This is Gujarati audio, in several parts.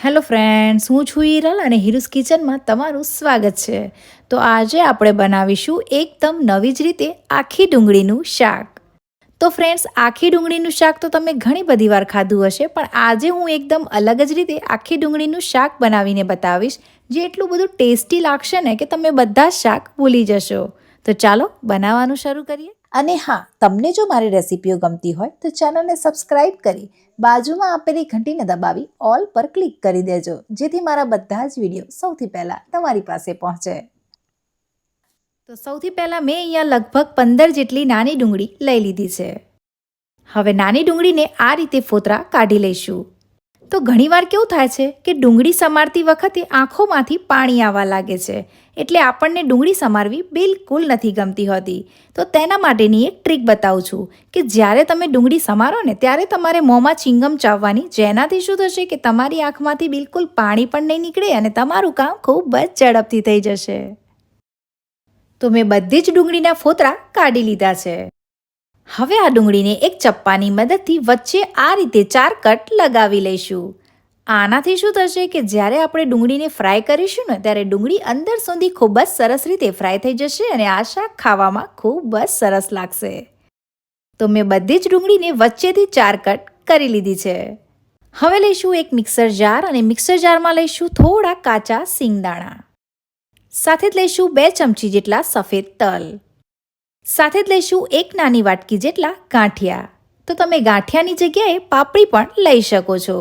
હેલો ફ્રેન્ડ્સ, હું છું હિરલ અને હિરુસ કિચનમાં તમારું સ્વાગત છે. તો આજે આપણે બનાવીશું એકદમ નવી જ રીતે આખી ડુંગળીનું શાક. તો ફ્રેન્ડ્સ, આખી ડુંગળીનું શાક તો તમે ઘણી બધી વાર ખાધું હશે, પણ આજે હું એકદમ અલગ જ રીતે આખી ડુંગળીનું શાક બનાવીને બતાવીશ, જે એટલું બધું ટેસ્ટી લાગશે ને કે તમે બધા જ શાક ભૂલી જશો. તો ચાલો બનાવવાનું શરૂ કરીએ. અને હા, તમને જો મારી રેસીપીઓ ગમતી હોય તો ચેનલને સબસ્ક્રાઇબ કરી બાજુમાં આપેલી ઘંટીને દબાવી ઓલ પર ક્લિક કરી દેજો, જેથી મારા બધા જ વિડીયો સૌથી પહેલાં તમારી પાસે પહોંચે. તો સૌથી પહેલાં મેં અહીંયા લગભગ 15 જેટલી નાની ડુંગળી લઈ લીધી છે. હવે નાની ડુંગળીને આ રીતે ફોતરા કાઢી લઈશું. તો ઘણીવાર કેવું થાય છે કે ડુંગળી સમારતી વખતે આંખોમાંથી પાણી આવવા લાગે છે, એટલે આપણને ડુંગળી સમારવી બિલકુલ નથી ગમતી હોતી. તો તેના માટેની એક ટ્રીક બતાવું છું કે જ્યારે તમે ડુંગળી સમારો ને ત્યારે તમારે મોંમાં ચિંગમ ચાવવાની, જેનાથી શું થશે કે તમારી આંખમાંથી બિલકુલ પાણી પણ નહીં નીકળે અને તમારું કામ ખૂબ જ ઝડપથી થઈ જશે. તો મેં બધી જ ડુંગળીના ફોતરા કાઢી લીધા છે. હવે આ ડુંગળીને એક ચપ્પાની મદદથી વચ્ચે આ રીતે 4 કટ લગાવી લઈશું. આનાથી શું થશે કે જ્યારે આપણે ડુંગળીને ફ્રાય કરીશું ને ત્યારે ડુંગળી અંદર સુધી ખૂબ જ સરસ રીતે ફ્રાય થઈ જશે અને આ શાક ખાવામાં ખૂબ જ સરસ લાગશે. તો મેં બધી જ ડુંગળીને વચ્ચેથી 4 કટ કરી લીધી છે. હવે લઈશું એક મિક્સર જાર અને મિક્સર જારમાં લઈશું થોડા કાચા સિંગદાણા. સાથે જ લઈશું 2 ચમચી જેટલા સફેદ તલ. સાથે જ લઈશું એક નાની વાટકી જેટલા ગાંઠિયા. તો તમે ગાંઠિયાની જગ્યાએ પાપડી પણ લઈ શકો છો.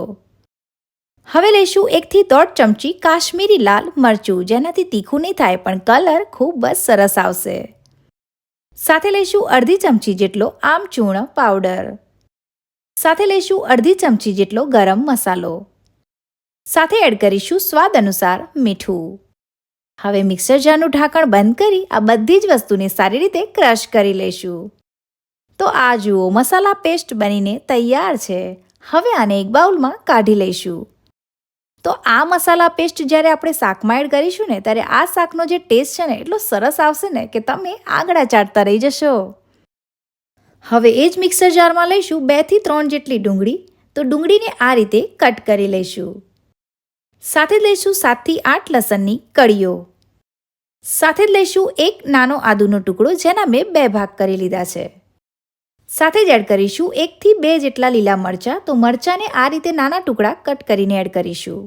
હવે લઈશું 1 થી 1.5 ચમચી કાશ્મીરી લાલ મરચું, જેનાથી તીખું નહીં થાય પણ કલર ખૂબ જ સરસ આવશે. સાથે લઈશું અડધી ચમચી જેટલો આમચૂર્ણ પાવડર. સાથે લઈશું અડધી ચમચી જેટલો ગરમ મસાલો. સાથે એડ કરીશું સ્વાદ અનુસાર મીઠું. હવે મિક્સર જારનું ઢાંકણ બંધ કરી આ બધી જ વસ્તુને સારી રીતે ક્રશ કરી લઈશું. તો આ જુઓ, મસાલા પેસ્ટ બનીને તૈયાર છે. હવે આને એક બાઉલમાં કાઢી લઈશું. તો આ મસાલા પેસ્ટ જ્યારે આપણે શાકમાં એડ કરીશું ને ત્યારે આ શાકનો જે ટેસ્ટ છે ને એટલો સરસ આવશે ને કે તમે આંગળા ચાટતા રહી જશો. હવે એ જ મિક્સર જારમાં લઈશું 2 થી 3 જેટલી ડુંગળી. તો ડુંગળીને આ રીતે કટ કરી લઈશું. સાથે જ લઈશું 7 થી 8 લસણની કળીઓ. સાથે જ લઈશું એક નાનો આદુનો ટુકડો, જેના મેં 2 ભાગ કરી લીધા છે. સાથે જ એડ કરીશું 1 થી 2 જેટલા લીલા મરચાં. તો મરચાંને આ રીતે નાના ટુકડા કટ કરીને એડ કરીશું.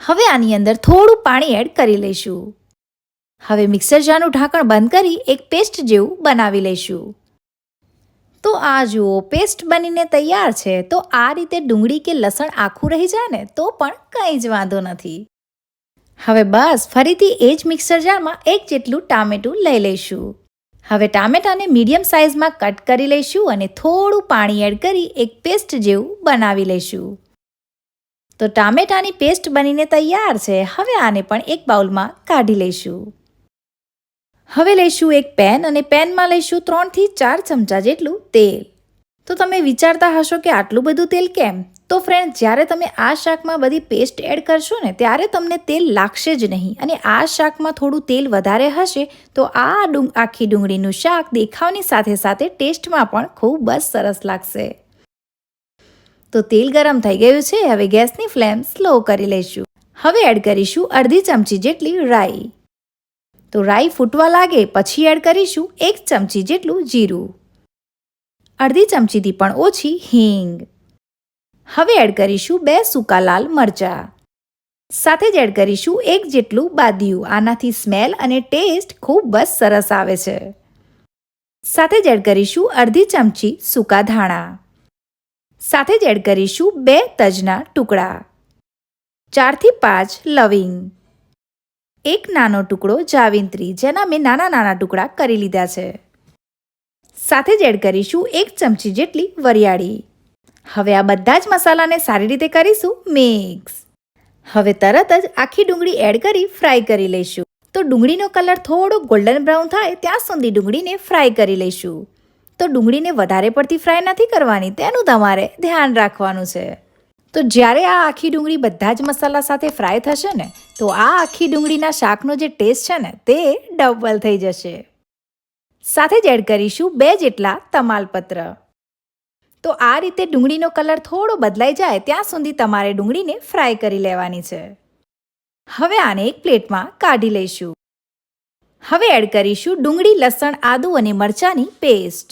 હવે આની અંદર થોડું પાણી એડ કરી લઈશું. હવે મિક્સર જારનું ઢાંકણ બંધ કરી એક પેસ્ટ જેવું બનાવી લઈશું. તો આ જુઓ, પેસ્ટ બનીને તૈયાર છે. તો આ રીતે ડુંગળી કે લસણ આખું રહી જાય ને તો પણ કંઈ જ વાંધો નથી. હવે બસ ફરીથી એ જ મિક્સર જારમાં 1 જેટલું ટામેટું લઈ લઈશું. હવે ટામેટાને મીડિયમ સાઇઝમાં કટ કરી લઈશું અને થોડું પાણી એડ કરી એક પેસ્ટ જેવું બનાવી લઈશું. તો ટામેટાની પેસ્ટ બનીને તૈયાર છે. હવે આને પણ એક બાઉલમાં કાઢી લઈશું. હવે લઈશું એક પેન અને પેનમાં લઈશું 3 થી 4 ચમચા જેટલું તેલ. તો તમે વિચારતા હશો કે આટલું બધું તેલ કેમ? તો ફ્રેન્ડ, જ્યારે તમે આ શાકમાં બધી પેસ્ટ એડ કરશો ને ત્યારે તમને તેલ લાગશે જ નહીં. અને આ શાકમાં થોડું તેલ વધારે હશે તો આ આખી ડુંગળીનું શાક દેખાવની સાથે સાથે ટેસ્ટમાં પણ ખૂબ જ સરસ લાગશે. તો તેલ ગરમ થઈ ગયું છે. હવે ગેસની ફ્લેમ સ્લો કરી લઈશું. હવે એડ કરીશું અડધી ચમચી જેટલી રાઈ. તો રાઈ ફૂટવા લાગે પછી એડ કરીશું 1 ચમચી જેટલું જીરું. અડધી ચમચીથી પણ ઓછી હિંગ. હવે એડ કરીશું 2 સૂકા લાલ મરચાં. સાથે જ એડ કરીશું 1 જેટલું બાદિયું. આનાથી સ્મેલ અને ટેસ્ટ ખૂબ જ સરસ આવે છે. સાથે જ એડ કરીશું અડધી ચમચી સૂકા ધાણા. સાથે જ એડ કરીશું 2 તજના ટુકડા, 4 થી 5 લવિંગ, 1 નાનો ટુકડો જાવિત્રી, જેના મેં નાના નાના ટુકડા કરી લીધા છે. સાથે જ એડ કરીશું 1 ચમચી જેટલી વરિયાળી. હવે આ બધા જ મસાલાને સારી રીતે કરીશું મિક્સ. હવે તરત જ આખી ડુંગળી એડ કરી ફ્રાય કરી લઈશું. તો ડુંગળીનો કલર થોડો ગોલ્ડન બ્રાઉન થાય ત્યાં સુધી ડુંગળીને ફ્રાય કરી લઈશું. તો ડુંગળીને વધારે પડતી ફ્રાય નથી કરવાની, તેનું તમારે ધ્યાન રાખવાનું છે. તો જ્યારે આ આખી ડુંગળી બધા જ મસાલા સાથે ફ્રાય થશે ને તો આ આખી ડુંગળીના શાકનો જે ટેસ્ટ છે ને તે ડબલ થઈ જશે. સાથે જ એડ કરીશું 2 જેટલા તમાલપત્ર. તો આ રીતે ડુંગળીનો કલર થોડો બદલાઈ જાય ત્યાં સુધી તમારે ડુંગળીને ફ્રાય કરી લેવાની છે. હવે આને એક પ્લેટમાં કાઢી લઈશું. હવે એડ કરીશું ડુંગળી, લસણ, આદુ અને મરચાંની પેસ્ટ.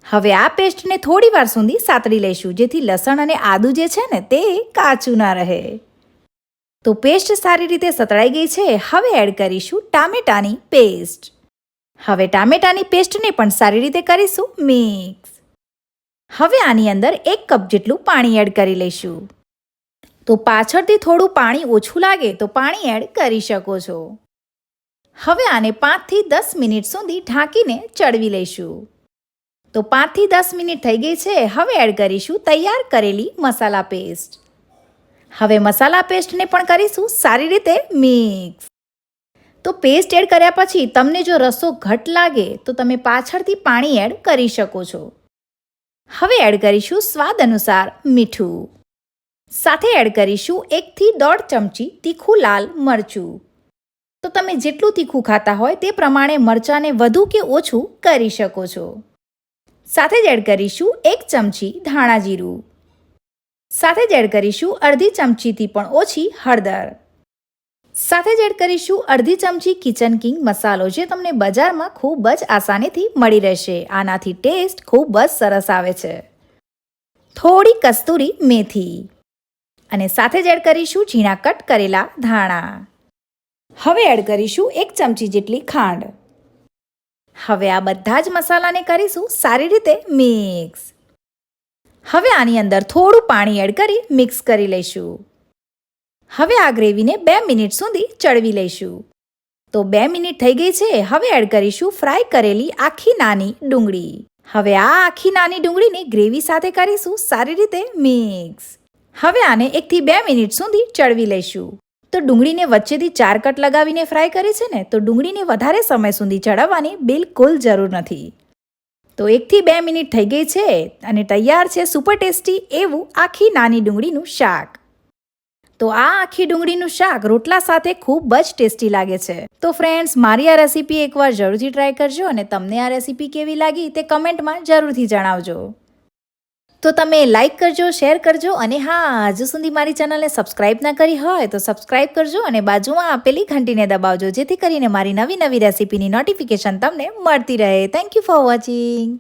હવે આ પેસ્ટને થોડી વાર સુધી સાતળી લઈશું જેથી લસણ અને આદુ જે છે ને તે કાચું ના રહે. તો પેસ્ટ સારી રીતે સતળાઈ ગઈ છે. હવે એડ કરીશું ટામેટાની પેસ્ટ. હવે ટામેટાની પેસ્ટને પણ સારી રીતે કરીશું મિક્સ. હવે આની અંદર 1 કપ જેટલું પાણી એડ કરી લઈશું. તો પાછળથી થોડું પાણી ઓછું લાગે તો પાણી એડ કરી શકો છો. હવે આને 5 થી 10 મિનિટ સુધી ઢાંકીને ચડવી લઈશું. તો 5 થી 10 મિનિટ થઈ ગઈ છે. હવે એડ કરીશું તૈયાર કરેલી મસાલા પેસ્ટ. હવે મસાલા પેસ્ટને પણ કરીશું સારી રીતે મિક્સ. તો પેસ્ટ એડ કર્યા પછી તમને જો રસો ઘટ લાગે તો તમે પાછળથી પાણી એડ કરી શકો છો. હવે એડ કરીશું સ્વાદ અનુસાર મીઠું. સાથે એડ કરીશું 1 થી 1.5 ચમચી તીખું લાલ મરચું. તો તમે જેટલું તીખું ખાતા હોય તે પ્રમાણે મરચાંને વધુ કે ઓછું કરી શકો છો. સાથે જ એડ કરીશું 1 ચમચી ધાણા જીરું. સાથે જ એડ કરીશું અડધી ચમચીથી પણ ઓછી હળદર. સાથે જ એડ કરીશું અડધી ચમચી કિચન કિંગ મસાલો જે તમને બજારમાં ખૂબ જ આસાનીથી મળી રહેશે. આનાથી ટેસ્ટ ખૂબ જ સરસ આવે છે. થોડી કસ્તુરી મેથી અને સાથે જ એડ કરીશું ઝીણા કટ કરેલા ધાણા. હવે એડ કરીશું 1 ચમચી જેટલી ખાંડ. હવે આ બધા જ મસાલાને કરીશું સારી રીતે મિક્સ. હવે આની અંદર થોડું પાણી એડ કરી મિક્સ કરી લઈશું. હવે આ ગ્રેવીને 2 મિનિટ સુધી ચડવી લઈશું. તો 2 મિનિટ થઈ ગઈ છે. હવે એડ કરીશું ફ્રાય કરેલી આખી નાની ડુંગળી. હવે આ આખી નાની ડુંગળીને ગ્રેવી સાથે કરીશું સારી રીતે મિક્સ. હવે આને 1 થી 2 મિનિટ સુધી ચડવી લઈશું. તો ડુંગળીને વચ્ચેથી 4 કટ લગાવીને ફ્રાય કરી છે ને તો ડુંગળીને વધારે સમય સુધી ચડાવવાની બિલકુલ જરૂર નથી. તો 1 થી 2 મિનિટ થઈ ગઈ છે અને તૈયાર છે સુપર ટેસ્ટી એવું આખી નાની ડુંગળીનું શાક. તો આ આખી ડુંગળીનું શાક રોટલા સાથે ખૂબ જ ટેસ્ટી લાગે છે. તો ફ્રેન્ડ્સ, મારી આ રેસીપી એકવાર જરૂરથી ટ્રાય કરજો અને તમને આ રેસીપી કેવી લાગી તે કમેન્ટમાં જરૂરથી જણાવજો. તો તમે લાઈક કરજો, શેર કરજો અને હા, હજુ સુધી મારી ચેનલને સબસ્ક્રાઇબ ના કરી હોય તો સબસ્ક્રાઇબ કરજો અને બાજુમાં આપેલી ઘંટીને દબાવજો જેથી કરીને મારી નવી રેસીપીની નોટિફિકેશન તમને મળતી રહે. Thank you for watching.